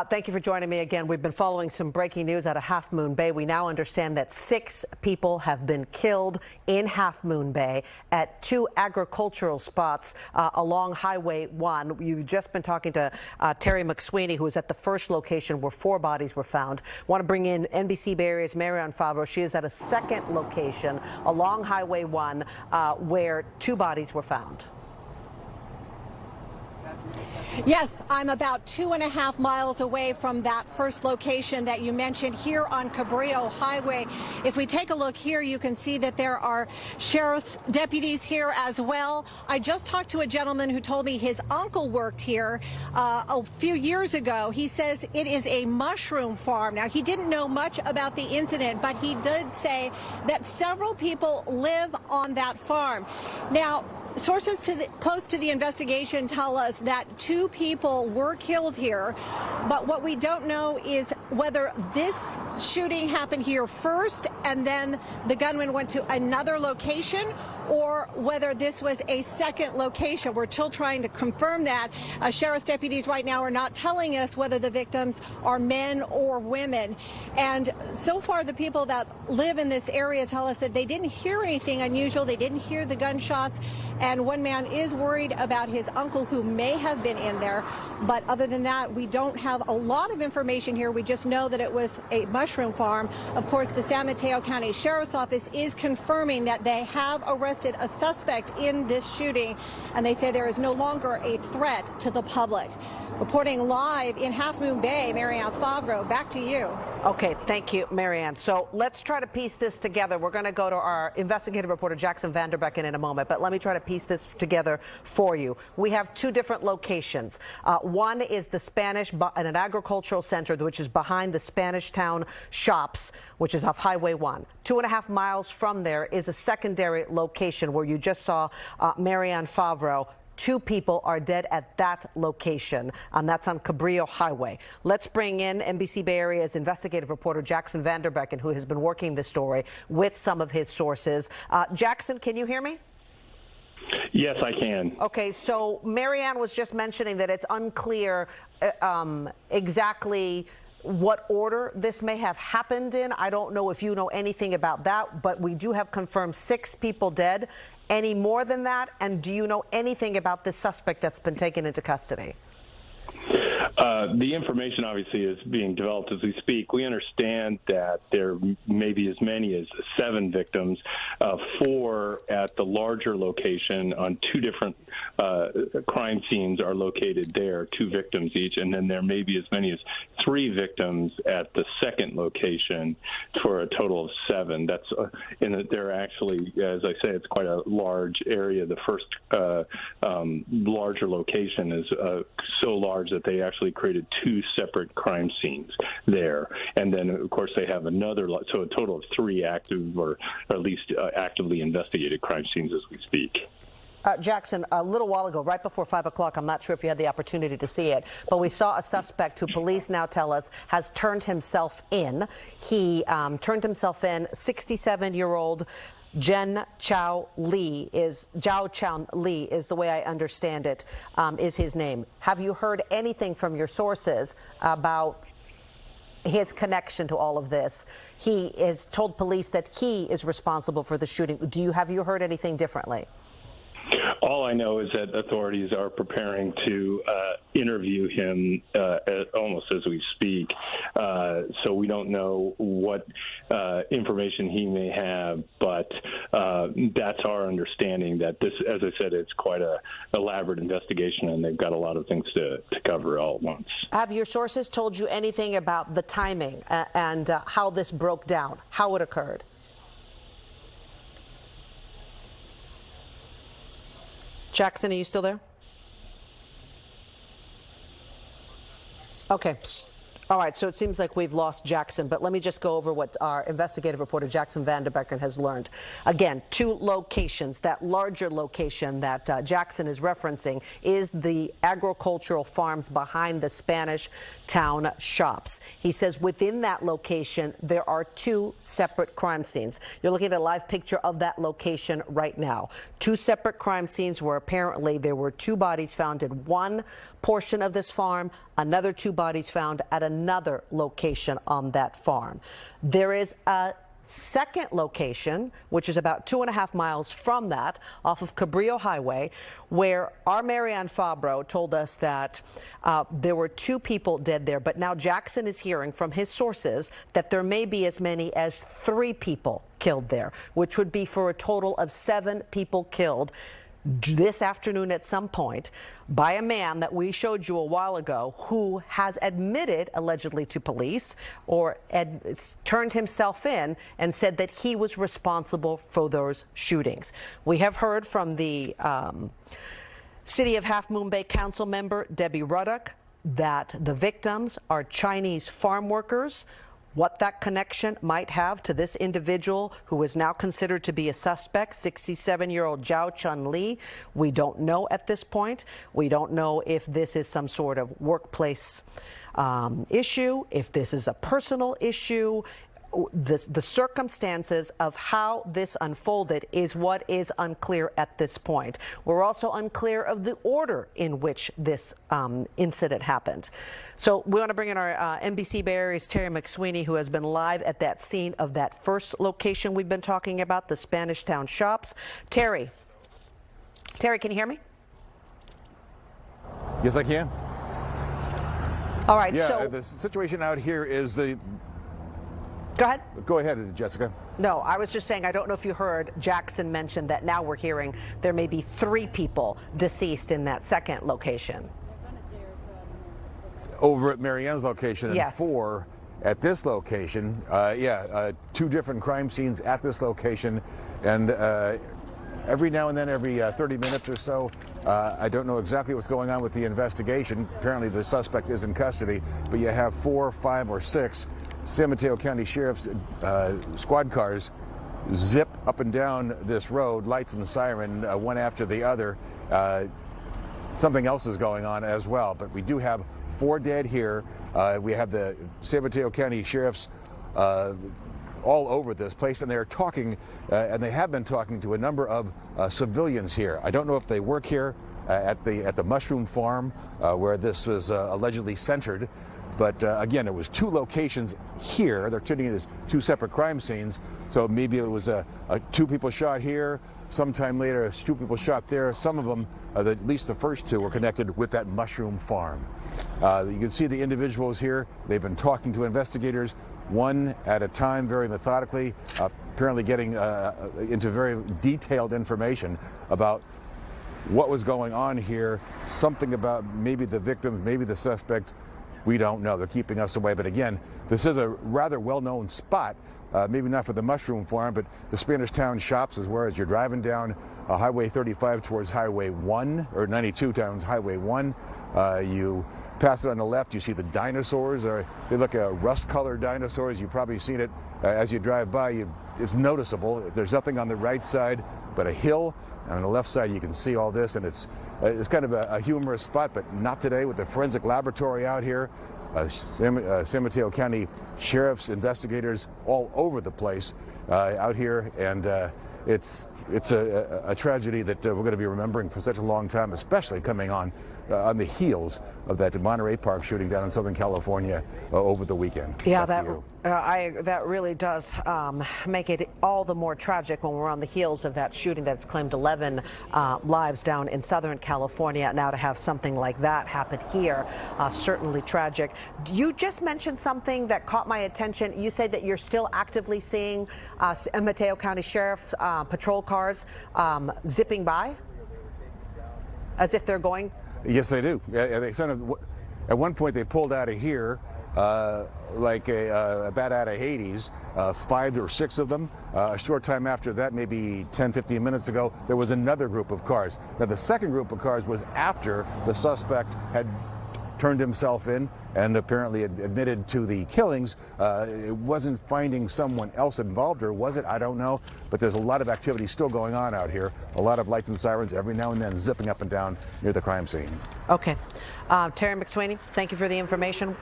Thank you for joining me again. We've been following some breaking news out of Half Moon Bay. We now understand that 6 people have been killed in Half Moon Bay at 2 agricultural spots along Highway 1. You've just been talking to Terry McSweeney, who was at the first location where 4 bodies were found. Want to bring in NBC Bay Area's Marianne Favreau. She is at a second location along Highway 1 where 2 bodies were found. Yes, I'm about 2.5 miles away from that first location that you mentioned here on Cabrillo Highway. If we take a look here, you can see that there are sheriff's deputies here as well. I just talked to a gentleman who told me his uncle worked here a few years ago. He says it is a mushroom farm. Now, he didn't know much about the incident, but he did say that several people live on that farm. Now, sources close to the investigation tell us that 2 people were killed here, but what we don't know is whether this shooting happened here first and then the gunman went to another location, or whether this was a second location. We're still trying to confirm that. Sheriff's deputies right now are not telling us whether the victims are men or women. And so far, the people that live in this area tell us that they didn't hear anything unusual. They didn't hear the gunshots. And one man is worried about his uncle who may have been in there. But other than that, we don't have a lot of information here. We just know that it was a mushroom farm. Of course, the San Mateo County Sheriff's Office is confirming that they have arrested a suspect in this shooting, and they say there is no longer a threat to the public. Reporting live in Half Moon Bay, Marianne Favreau, back to you. Okay, thank you, Marianne. So let's try to piece this together. We're going to go to our investigative reporter, Jackson Vanderbecken, in a moment, but let me try to piece this together for you. We have 2 different locations. One is the Spanish, an agricultural center, which is behind the Spanish Town shops, which is off Highway 1. 2.5 miles from there is a secondary location where you just saw Marianne Favreau. 2 people are dead at that location, and that's on Cabrillo Highway. Let's bring in NBC Bay Area's investigative reporter, Jackson Vanderbecken, who has been working this story with some of his sources. Jackson, can you hear me? Yes, I can. Okay, so Marianne was just mentioning that it's unclear exactly what order this may have happened in. I don't know if you know anything about that, but we do have confirmed 6 people dead. Any more than that? And do you know anything about this suspect that's been taken into custody? The information obviously is being developed as we speak. We understand that there may be as many as 7 victims, 4 at the larger location on 2 different crime scenes are located there, 2 victims each, and then there may be as many as 3 victims at the second location for a total of 7. That's they're actually, as I say, it's quite a large area. The first larger location is so large that they actually created 2 separate crime scenes there. And then, of course, they have another, so a total of 3 active or at least actively investigated crime scenes as we speak. Jackson, a little while ago, right before 5 o'clock, I'm not sure if you had the opportunity to see it, but we saw a suspect who police now tell us has turned himself in. He turned himself in, 67-year-old Zhao Chen Li is the way I understand it, is his name. Have you heard anything from your sources about his connection to all of this? He has told police that he is responsible for the shooting. Have you heard anything differently? All I know is that authorities are preparing to interview him almost as we speak. So we don't know what information he may have, but that's our understanding that this, as I said, it's quite a elaborate investigation, and they've got a lot of things to cover all at once. Have your sources told you anything about the timing and how this broke down, how it occurred? Jackson, are you still there? Okay. All right, so it seems like we've lost Jackson, but let me just go over what our investigative reporter Jackson Vanderbecken has learned. Again, two locations. That larger location that Jackson is referencing is the agricultural farms behind the Spanish Town shops. He says within that location, there are two separate crime scenes. You're looking at a live picture of that location right now. Two separate crime scenes where apparently there were two bodies found in one portion of this farm, another two bodies found at another location on that farm. There is a second location, which is about 2.5 miles from that, off of Cabrillo Highway, where our Marianne Fabro told us that there were two people dead there. But now Jackson is hearing from his sources that there may be as many as 3 people killed there, which would be for a total of 7 people killed this afternoon at some point by a man that we showed you a while ago who has admitted allegedly to police or turned himself in and said that he was responsible for those shootings. We have heard from the City of Half Moon Bay Council member Debbie Ruddock that the victims are Chinese farm workers. What that connection might have to this individual who is now considered to be a suspect, 67-year-old Zhao Chun Li, we don't know at this point. We don't know if this is some sort of workplace issue, if this is a personal issue. The circumstances of how this unfolded is what is unclear at this point. We're also unclear of the order in which this incident happened. So we want to bring in our NBC Bay Area's Terry McSweeney, who has been live at that scene of that first location we've been talking about, the Spanish Town shops. Terry, can you hear me? Yes, I can. All right. Yeah, so the situation out here is the... Go ahead. Go ahead, Jessica. No, I was just saying, I don't know if you heard Jackson mention that now we're hearing there may be 3 people deceased in that second location. Over at Marianne's location and Yes. 4 at this location. 2 different crime scenes at this location. And every now and then, every 30 minutes or so, I don't know exactly what's going on with the investigation. Apparently the suspect is in custody, but you have 4, 5, or 6 San Mateo County Sheriff's squad cars zip up and down this road, lights and siren, one after the other. Something else is going on as well, but we do have 4 dead here. We have the San Mateo County Sheriff's all over this place, and they're talking, and they have been talking to a number of civilians here. I don't know if they work here at the mushroom farm where this was allegedly centered. But again, it was 2 locations here. They're treating it as 2 separate crime scenes. So maybe it was 2 people shot here. Sometime later, 2 people shot there. Some of them, at least the first 2, were connected with that mushroom farm. You can see the individuals here. They've been talking to investigators, one at a time, very methodically, apparently getting into very detailed information about what was going on here, something about maybe the victim, maybe the suspect. We don't know. They're keeping us away. But again, this is a rather well-known spot, maybe not for the mushroom farm, but the Spanish Town shops is where, as you're driving down Highway 35 towards Highway 1, or 92 towards Highway 1, you pass it on the left, you see the dinosaurs. They look like rust-colored dinosaurs. You've probably seen it as you drive by. It's noticeable. There's nothing on the right side but a hill. And on the left side, you can see all this, and it's kind of a humorous spot, but not today with the forensic laboratory out here. San Mateo County Sheriff's investigators all over the place out here, and it's a tragedy that we're going to be remembering for such a long time, especially coming on the heels of that Monterey Park shooting down in Southern California over the weekend. Yeah, that really does make it all the more tragic when we're on the heels of that shooting that's claimed 11 lives down in Southern California. Now to have something like that happen here, certainly tragic. You just mentioned something that caught my attention. You said that you're still actively seeing San Mateo County Sheriff's patrol cars zipping by as if they're going. Yes, they do. They sort of, at one point they pulled out of here like a bat out of Hades, 5 or 6 of them. A short time after that, maybe 10, 15 minutes ago, there was another group of cars. Now, the second group of cars was after the suspect had turned himself in and apparently admitted to the killings. It wasn't finding someone else involved, or was it? I don't know. But there's a lot of activity still going on out here. A lot of lights and sirens every now and then zipping up and down near the crime scene. Okay. Terry McSweeney, thank you for the information.